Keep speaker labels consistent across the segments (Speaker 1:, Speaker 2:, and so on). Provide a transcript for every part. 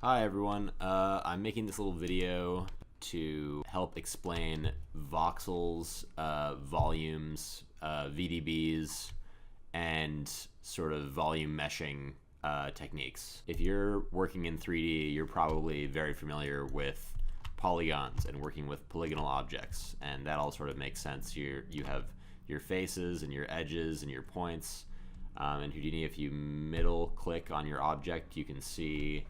Speaker 1: Hi everyone, I'm making this little video to help explain voxels, volumes, VDBs, and sort of volume meshing techniques. If you're working in 3D, you're probably very familiar with polygons and working with polygonal objects, and that all sort of makes sense. You have your faces and your edges and your points. In Houdini, if you middle click on your object, you can see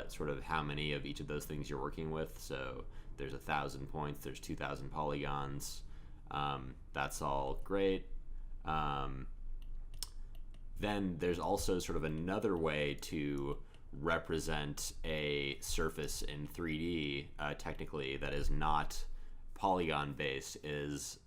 Speaker 1: sort of how many of each of those things you're working with. So there's 1,000 points, there's 2,000 polygons. That's all great. Then there's also sort of another way to represent a surface in 3D technically that is not polygon based, is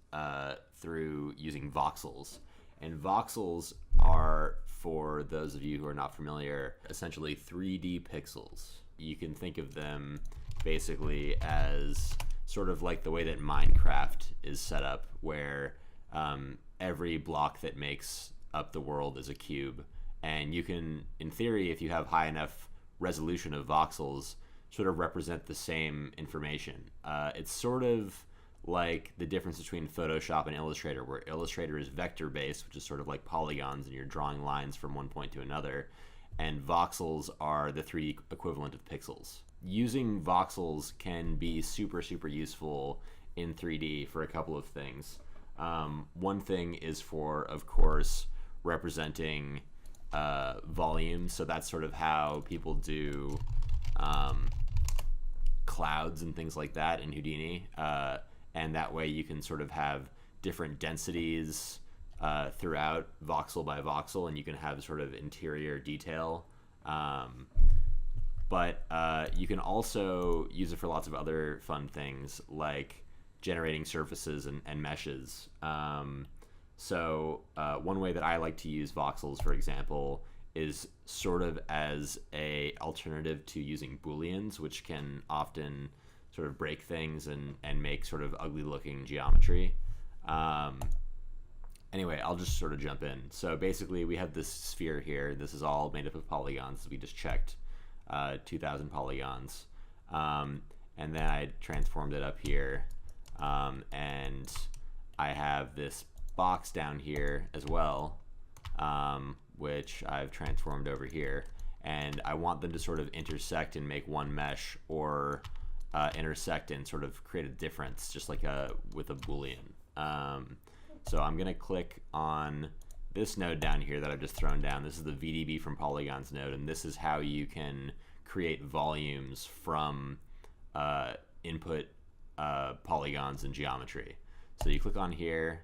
Speaker 1: through using voxels. And voxels are, for those of you who are not familiar, essentially 3D pixels. You can think of them basically as sort of like the way that Minecraft is set up, where every block that makes up the world is a cube. And you can, in theory, if you have high enough resolution of voxels, sort of represent the same information. It's sort of like the difference between Photoshop and Illustrator, where Illustrator is vector based, which is sort of like polygons and you're drawing lines from one point to another, and voxels are the 3D equivalent of pixels. Using voxels can be super useful in 3D for a couple of things. One thing is for, of course, representing volume. So that's sort of how people do clouds and things like that in Houdini. And that way you can sort of have different densities throughout voxel by voxel, and you can have sort of interior detail. But you can also use it for lots of other fun things, like generating surfaces and meshes. So one way that I like to use voxels, for example, is sort of as a alternative to using booleans, which can often sort of break things and make sort of ugly looking geometry. Anyway, I'll just sort of jump in. So basically we have this sphere here. This is all made up of polygons. We just checked 2,000 polygons. And then I transformed it up here. And I have this box down here as well, which I've transformed over here. And I want them to sort of intersect and make one mesh, or intersect and sort of create a difference, just like with a boolean. So I'm gonna click on this node down here that I've just thrown down. This is the VDB from polygons node, and this is how you can create volumes from input polygons and geometry. So you click on here,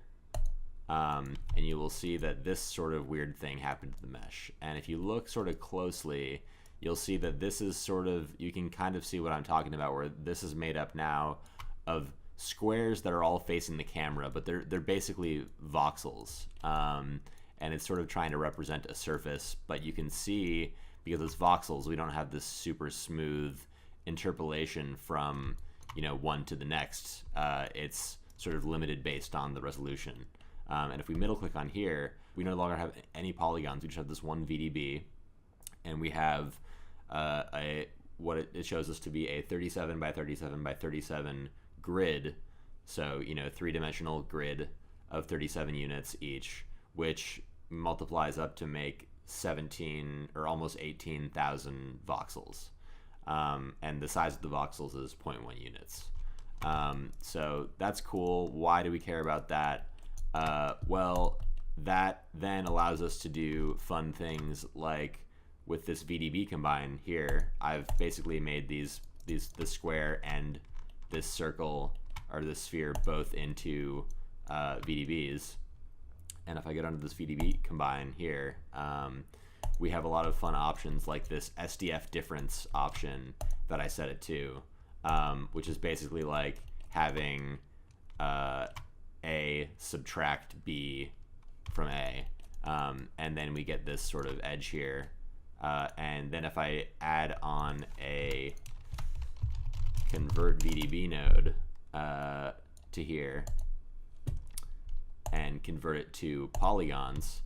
Speaker 1: and you will see that this sort of weird thing happened to the mesh. And if you look sort of closely, you'll see that this is sort of, you can kind of see what I'm talking about, where this is made up now of squares that are all facing the camera, but they're basically voxels. And it's sort of trying to represent a surface, but you can see, because it's voxels, we don't have this super smooth interpolation from, you know, one to the next. It's sort of limited based on the resolution. And if we middle click on here, we no longer have any polygons. We just have this one VDB, and we have what it shows us to be a 37 by 37 by 37 grid. So, you know, three-dimensional grid of 37 units each, which multiplies up to make 17 or almost 18,000 voxels. And the size of the voxels is 0.1 units. So that's cool. Why do we care about that? Well, that then allows us to do fun things like with this VDB combine here. I've basically made this square and this circle, or this sphere, both into VDBs. And if I get under this VDB combine here, we have a lot of fun options like this SDF difference option that I set it to, which is basically like having A subtract B from A. And then we get this sort of edge here. And then if I add on a convert VDB node to here and convert it to polygons,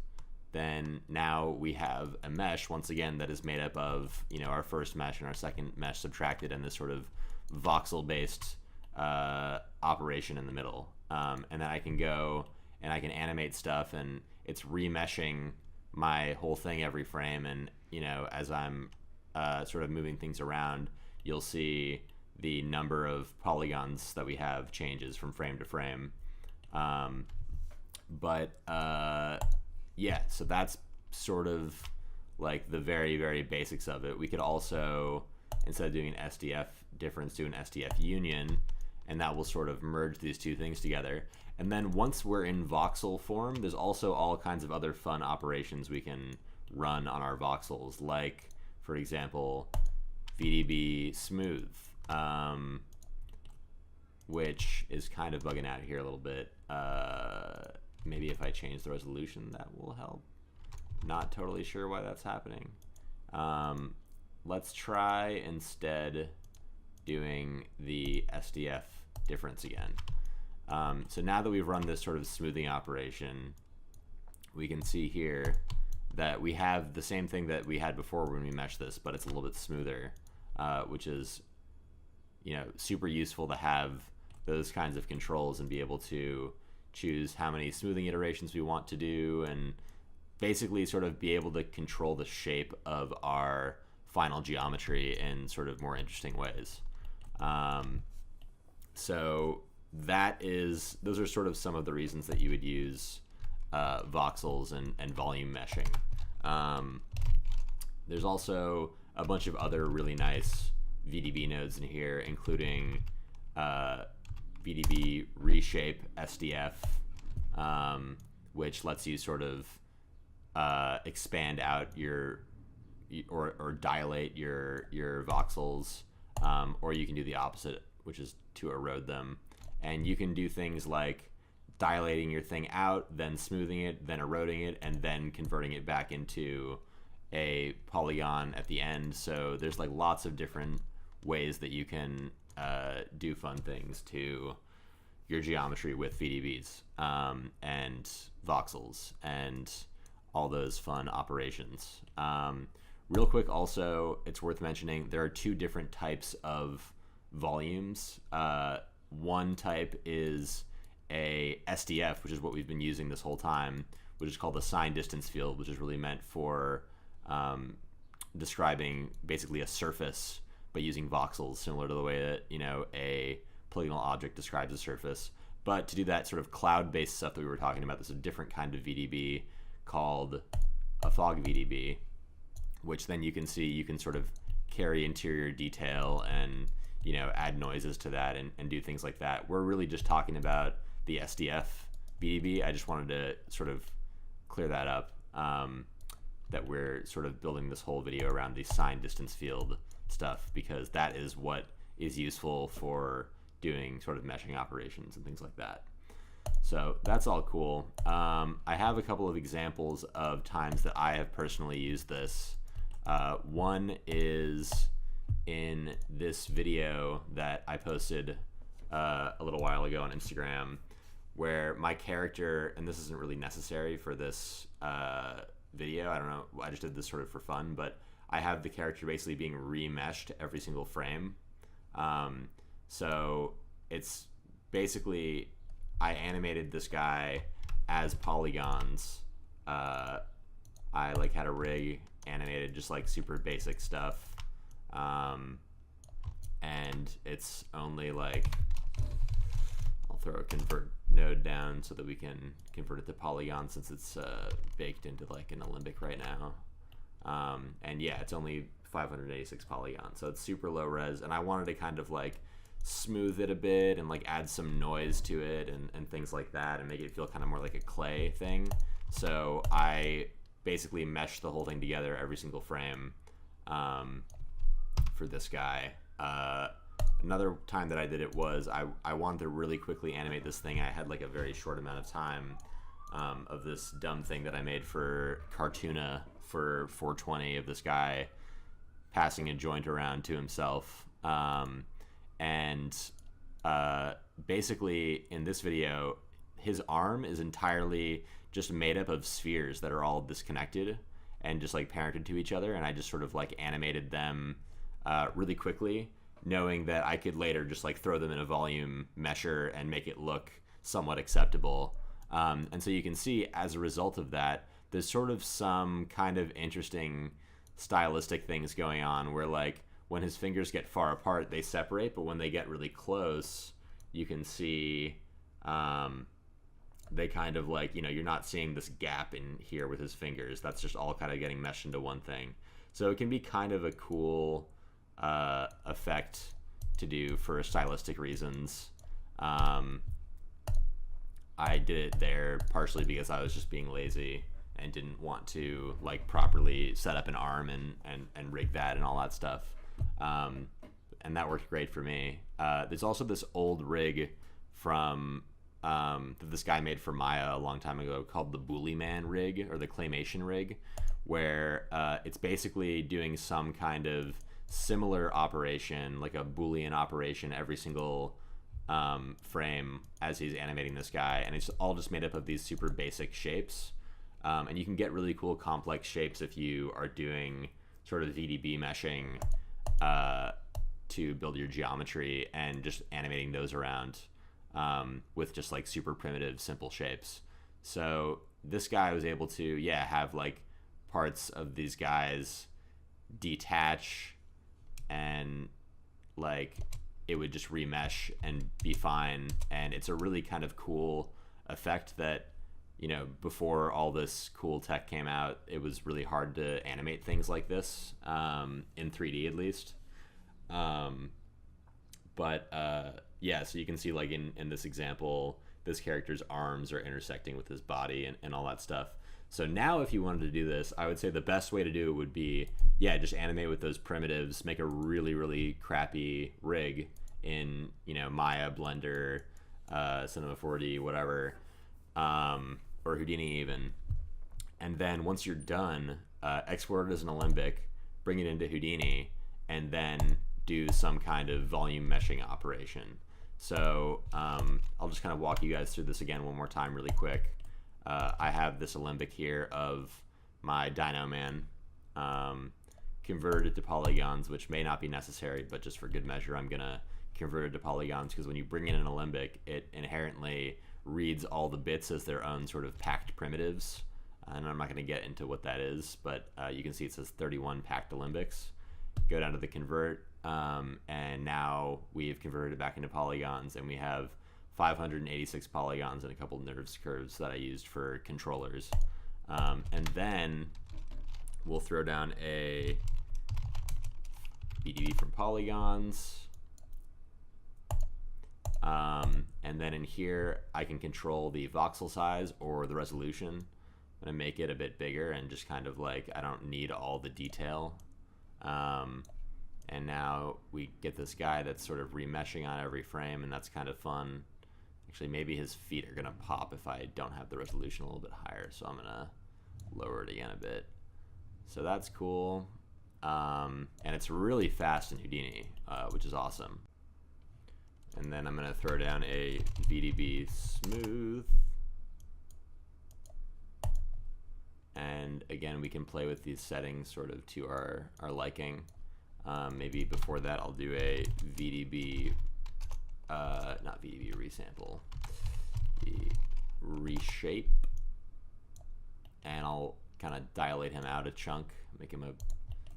Speaker 1: then now we have a mesh once again that is made up of, you know, our first mesh and our second mesh subtracted, and this sort of voxel based operation in the middle. And then I can go and I can animate stuff, and it's remeshing my whole thing every frame. And, you know, as I'm sort of moving things around, you'll see the number of polygons that we have changes from frame to frame. Yeah, so that's sort of like the very, very basics of it. We could also, instead of doing an SDF difference, do an SDF union, and that will sort of merge these two things together. And then once we're in voxel form, there's also all kinds of other fun operations we can run on our voxels, like, for example, VDB smooth, which is kind of bugging out here a little bit. Maybe if I change the resolution, that will help. Not totally sure why that's happening. Let's try instead doing the SDF difference again. So now that we've run this sort of smoothing operation, we can see here that we have the same thing that we had before when we meshed this, but it's a little bit smoother, which is, you know, super useful to have those kinds of controls and be able to choose how many smoothing iterations we want to do, and basically sort of be able to control the shape of our final geometry in sort of more interesting ways. So those are sort of some of the reasons that you would use voxels and volume meshing. There's also a bunch of other really nice VDB nodes in here, including VDB reshape SDF, which lets you sort of expand out your or dilate your voxels, or you can do the opposite, which is to erode them. And you can do things like dilating your thing out, then smoothing it, then eroding it, and then converting it back into a polygon at the end. So there's like lots of different ways that you can do fun things to your geometry with VDBs and voxels and all those fun operations. Real quick, also, it's worth mentioning there are two different types of volumes. One type is a SDF, which is what we've been using this whole time, which is called the sign distance field, which is really meant for describing basically a surface, but using voxels, similar to the way that, you know, a polygonal object describes a surface. But to do that sort of cloud-based stuff that we were talking about, there's a different kind of VDB called a fog VDB, which then you can see you can sort of carry interior detail and, you know, add noises to that and do things like that. We're really just talking about the SDF VDB. I just wanted to sort of clear that up, that we're sort of building this whole video around the sign distance field stuff, because that is what is useful for doing sort of meshing operations and things like that. So that's all cool. I have a couple of examples of times that I have personally used this. One is in this video that I posted a little while ago on Instagram, where my character, and this isn't really necessary for this video, I don't know, I just did this sort of for fun, but I have the character basically being remeshed every single frame. So it's basically, I animated this guy as polygons. I like had a rig animated, just like super basic stuff. And it's only like, I'll throw a convert node down so that we can convert it to polygon, since it's baked into like an Alembic right now. And yeah, it's only 586 polygons, so it's super low res, and I wanted to kind of like smooth it a bit and like add some noise to it and things like that, and make it feel kind of more like a clay thing. So I basically meshed the whole thing together every single frame for this guy. Another time that I did it was I wanted to really quickly animate this thing. I had like a very short amount of time of this dumb thing that I made for Cartoona for 420 of this guy passing a joint around to himself. Basically in this video, his arm is entirely just made up of spheres that are all disconnected and just like parented to each other, and I just sort of like animated them really quickly, knowing that I could later just like throw them in a volume mesher and make it look somewhat acceptable. And so you can see as a result of that, there's sort of some kind of interesting stylistic things going on where like when his fingers get far apart, they separate, but when they get really close, you can see they kind of like, you know, you're not seeing this gap in here with his fingers. That's just all kind of getting meshed into one thing. So it can be kind of a cool effect to do for stylistic reasons. I did it there partially because I was just being lazy and didn't want to like properly set up an arm and rig that and all that stuff. And that worked great for me. There's also this old rig from that this guy made for Maya a long time ago called the Bully Man rig, or the Claymation rig, where it's basically doing some kind of similar operation, like a Boolean operation every single frame as he's animating this guy, and it's all just made up of these super basic shapes. And you can get really cool complex shapes if you are doing sort of VDB meshing to build your geometry and just animating those around with just like super primitive simple shapes. So this guy was able to have like parts of these guys detach, and like it would just remesh and be fine. And it's a really kind of cool effect that, you know, before all this cool tech came out, it was really hard to animate things like this in 3D at least. So you can see like in this example, this character's arms are intersecting with his body and all that stuff. So now if you wanted to do this, I would say the best way to do it would be, just animate with those primitives, make a really, really crappy rig in, you know, Maya, Blender, Cinema 4D, whatever, or Houdini even. And then once you're done, export it as an Alembic, bring it into Houdini, and then do some kind of volume meshing operation. So I'll just kind of walk you guys through this again one more time really quick. I have this Alembic here of my Dino Man converted to polygons, which may not be necessary, but just for good measure, I'm going to convert it to polygons, because when you bring in an Alembic, it inherently reads all the bits as their own sort of packed primitives. And I'm not going to get into what that is, but you can see it says 31 packed Alembics. Go down to the convert, and now we've converted it back into polygons, and we have 586 polygons and a couple nerves curves that I used for controllers. And then we'll throw down a VDB from polygons. And then in here, I can control the voxel size or the resolution. I'm gonna make it a bit bigger and just kind of like, I don't need all the detail. And now we get this guy that's sort of remeshing on every frame, and that's kind of fun. Actually, maybe his feet are gonna pop if I don't have the resolution a little bit higher, so I'm gonna lower it again a bit. So that's cool. And it's really fast in Houdini, which is awesome. And then I'm gonna throw down a VDB smooth. And again, we can play with these settings sort of to our liking. Maybe before that, I'll do a VDB, not VDB resample, the reshape. And I'll kind of dilate him out a chunk, make him a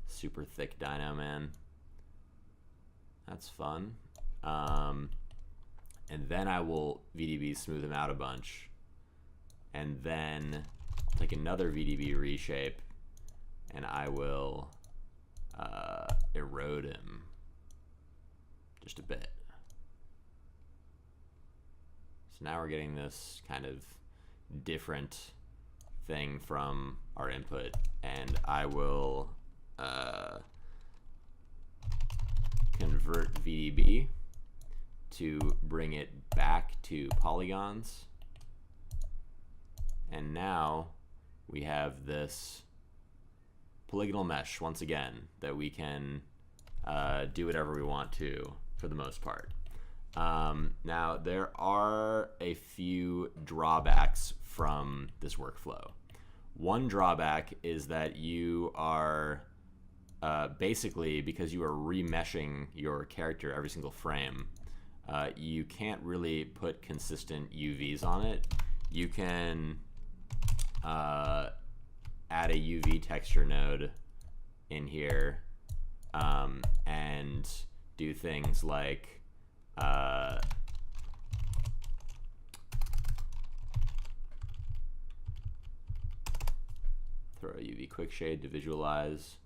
Speaker 1: super thick Dino Man. That's fun. And then I will VDB smooth him out a bunch. And then take another VDB reshape, and I will erode him just a bit. So now we're getting this kind of different thing from our input, and I will convert VDB to bring it back to polygons. And now we have this polygonal mesh once again that we can do whatever we want to for the most part. Now, there are a few drawbacks from this workflow. One drawback is that you are basically, because you are remeshing your character every single frame, you can't really put consistent UVs on it. You can add a UV texture node in here and do things like throw a UV quick shade to visualize,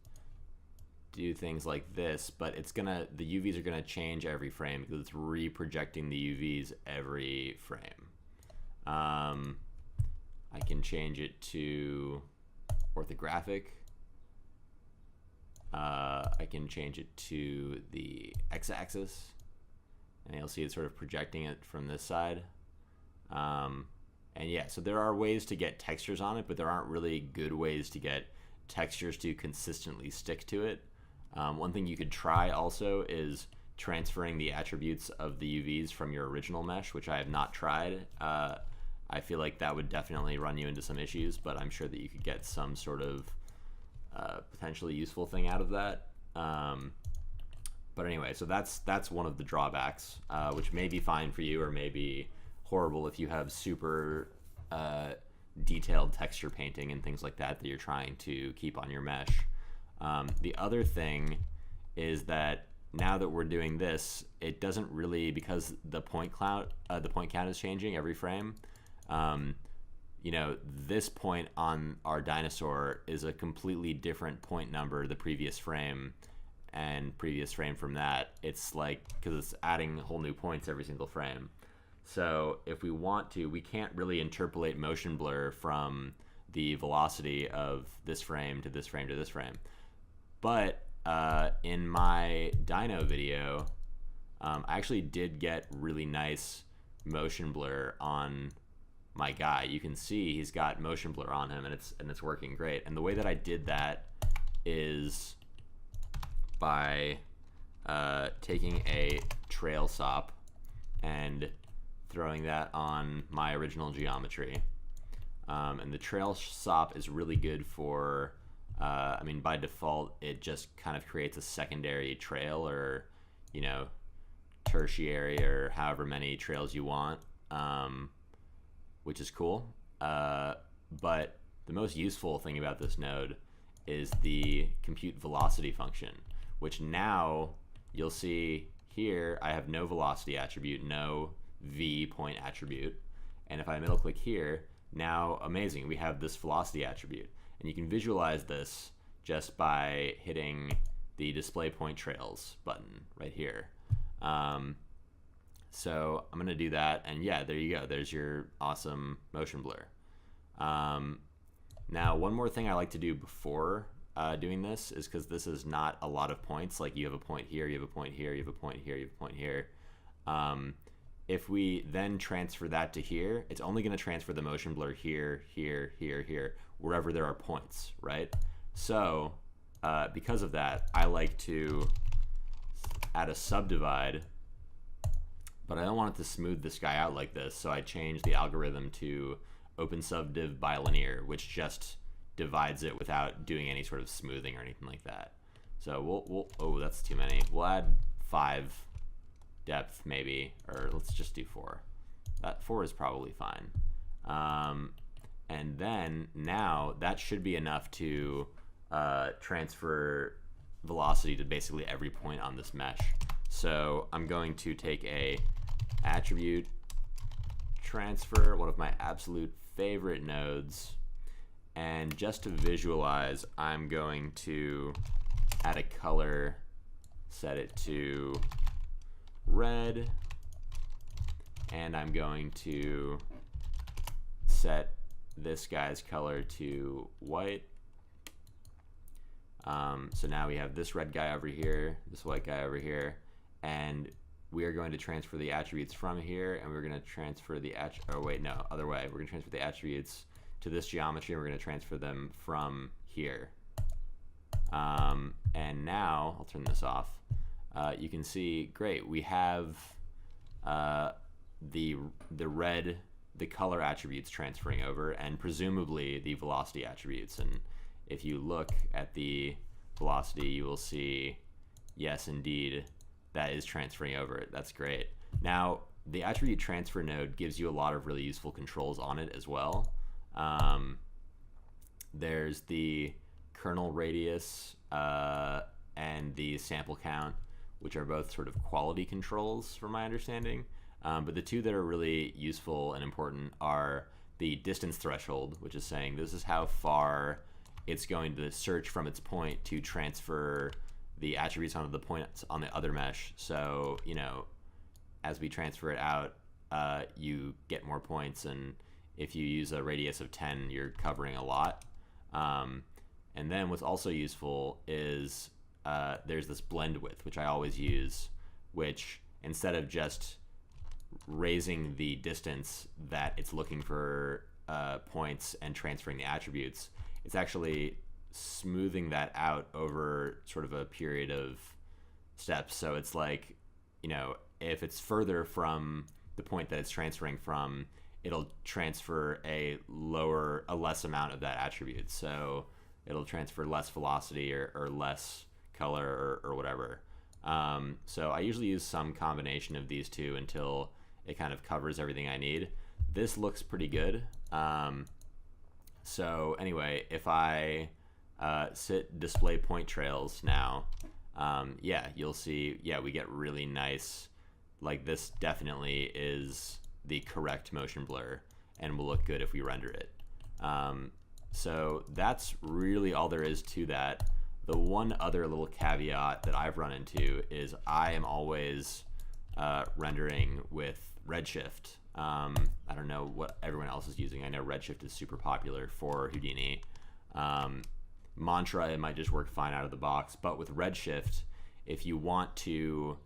Speaker 1: do things like this, but the UVs are gonna change every frame because it's reprojecting the UVs every frame. I can change it to orthographic. I can change it to the x-axis, and you'll see it's sort of projecting it from this side. And yeah, so there are ways to get textures on it, but there aren't really good ways to get textures to consistently stick to it. One thing you could try also is transferring the attributes of the UVs from your original mesh, which I have not tried. I feel like that would definitely run you into some issues, but I'm sure that you could get some sort of potentially useful thing out of that. But anyway, so that's one of the drawbacks, which may be fine for you or may be horrible if you have super detailed texture painting and things like that you're trying to keep on your mesh. The other thing is that now that we're doing this, it doesn't really, because the point count is changing every frame. You know, this point on our dinosaur is a completely different point number the previous frame and previous frame from that. It's like, because it's adding whole new points every single frame. So if we want to, we can't really interpolate motion blur from the velocity of this frame to this frame to this frame. But in my dino video, I actually did get really nice motion blur on my guy. You can see he's got motion blur on him, and it's working great. And the way that I did that is by taking a trail sop and throwing that on my original geometry. And the trail sop is really good for, I mean, by default, it just kind of creates a secondary trail, or, you know, tertiary, or however many trails you want, which is cool. But the most useful thing about this node is the compute velocity function, which now you'll see here I have no velocity attribute, no V point attribute. And if I middle click here, now amazing, we have this velocity attribute. And you can visualize this just by hitting the display point trails button right here. So I'm gonna do that, and yeah, there you go. There's your awesome motion blur. Now, one more thing I like to do before doing this is, because this is not a lot of points, like you have a point here, you have a point here, you have a point here, you have a point here. If we then transfer that to here, it's only gonna transfer the motion blur here, here, here, here, wherever there are points, right? So because of that, I like to add a subdivide, but I don't want it to smooth this guy out like this, so I changed the algorithm to open subdiv bilinear, which just divides it without doing any sort of smoothing or anything like that. So we'll oh, that's too many. We'll add 5 depth maybe, or let's just do 4. That 4 is probably fine. And then now that should be enough to transfer velocity to basically every point on this mesh. So I'm going to take a attribute transfer, one of my absolute favorite nodes, and just to visualize, I'm going to add a color, set it to red, and I'm going to set this guy's color to white. So now we have this red guy over here, this white guy over here, and we are going to transfer the attributes from here, and we're going to transfer the other way. We're going to transfer the attributes to this geometry, and we're going to transfer them from here. And now, I'll turn this off. You can see, great, we have the red, the color attributes transferring over, and presumably the velocity attributes. And if you look at the velocity, you will see, yes, indeed, that is transferring over. That's great. Now, the attribute transfer node gives you a lot of really useful controls on it as well. There's the kernel radius and the sample count, which are both sort of quality controls from my understanding. But the two that are really useful and important are the distance threshold, which is saying this is how far it's going to search from its point to transfer the attributes onto the points on the other mesh. So, you know, as we transfer it out, you get more points, and if you use a radius of 10, you're covering a lot. And then what's also useful is there's this blend width, which I always use, which instead of just raising the distance that it's looking for points and transferring the attributes, it's actually smoothing that out over sort of a period of steps. So it's like, you know, if it's further from the point that it's transferring from, it'll transfer a less amount of that attribute. So it'll transfer less velocity or less color or whatever. So I usually use some combination of these two until it kind of covers everything I need. This looks pretty good. So anyway, if I sit display point trails now, yeah, you'll see, yeah, we get really nice, like this definitely is the correct motion blur and will look good if we render it. So that's really all there is to that. The one other little caveat that I've run into is I am always rendering with Redshift. I don't know what everyone else is using. I know Redshift is super popular for Houdini. Mantra, it might just work fine out of the box, but with Redshift, if you want to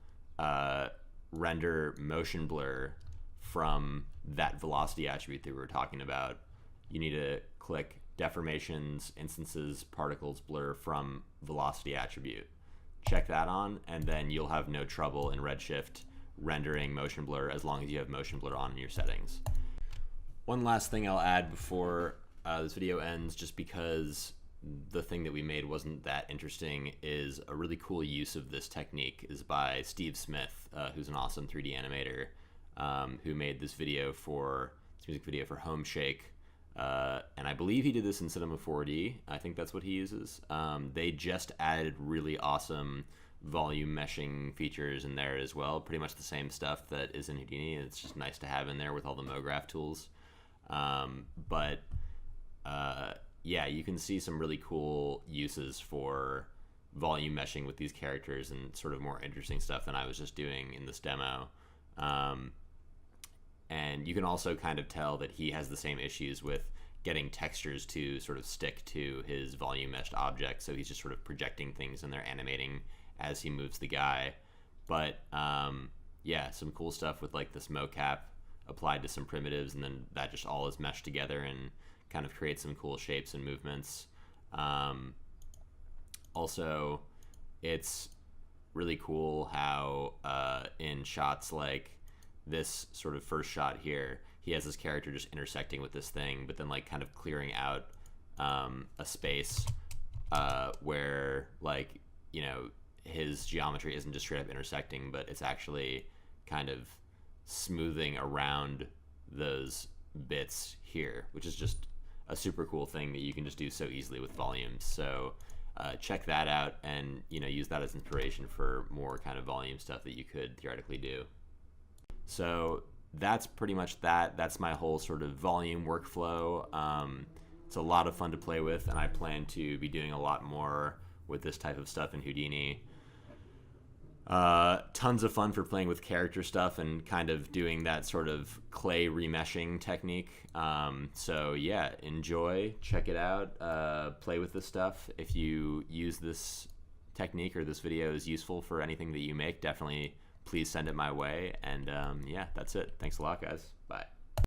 Speaker 1: render motion blur from that velocity attribute that we were talking about, you need to click deformations, instances, particles, blur from velocity attribute. Check that on, and then you'll have no trouble in Redshift rendering motion blur as long as you have motion blur on in your settings. One last thing I'll add before this video ends, just because the thing that we made wasn't that interesting, is a really cool use of this technique is by Steve Smith, who's an awesome 3D animator, who made this video this music video for Home Shake. And I believe he did this in Cinema 4D. I think that's what he uses. They just added really awesome volume meshing features in there as well. Pretty much the same stuff that is in Houdini. It's just nice to have in there with all the MoGraph tools. Yeah, you can see some really cool uses for volume meshing with these characters and sort of more interesting stuff than I was just doing in this demo. And you can also kind of tell that he has the same issues with getting textures to sort of stick to his volume meshed object. So he's just sort of projecting things and they're animating as he moves the guy. But yeah, some cool stuff with like this mocap applied to some primitives, and then that just all is meshed together and kind of creates some cool shapes and movements. Also, it's really cool how in shots like this sort of first shot here, he has this character just intersecting with this thing, but then like kind of clearing out a space where, like, you know, his geometry isn't just straight up intersecting, but it's actually kind of smoothing around those bits here, which is just a super cool thing that you can just do so easily with volumes. So check that out, and, you know, use that as inspiration for more kind of volume stuff that you could theoretically do. So that's pretty much that. That's my whole sort of volume workflow. It's a lot of fun to play with, and I plan to be doing a lot more with this type of stuff in Houdini. Tons of fun for playing with character stuff and kind of doing that sort of clay remeshing technique. So yeah, enjoy, check it out, play with this stuff. If you use this technique or this video is useful for anything that you make, definitely please send it my way. And yeah, that's it. Thanks a lot, guys. Bye.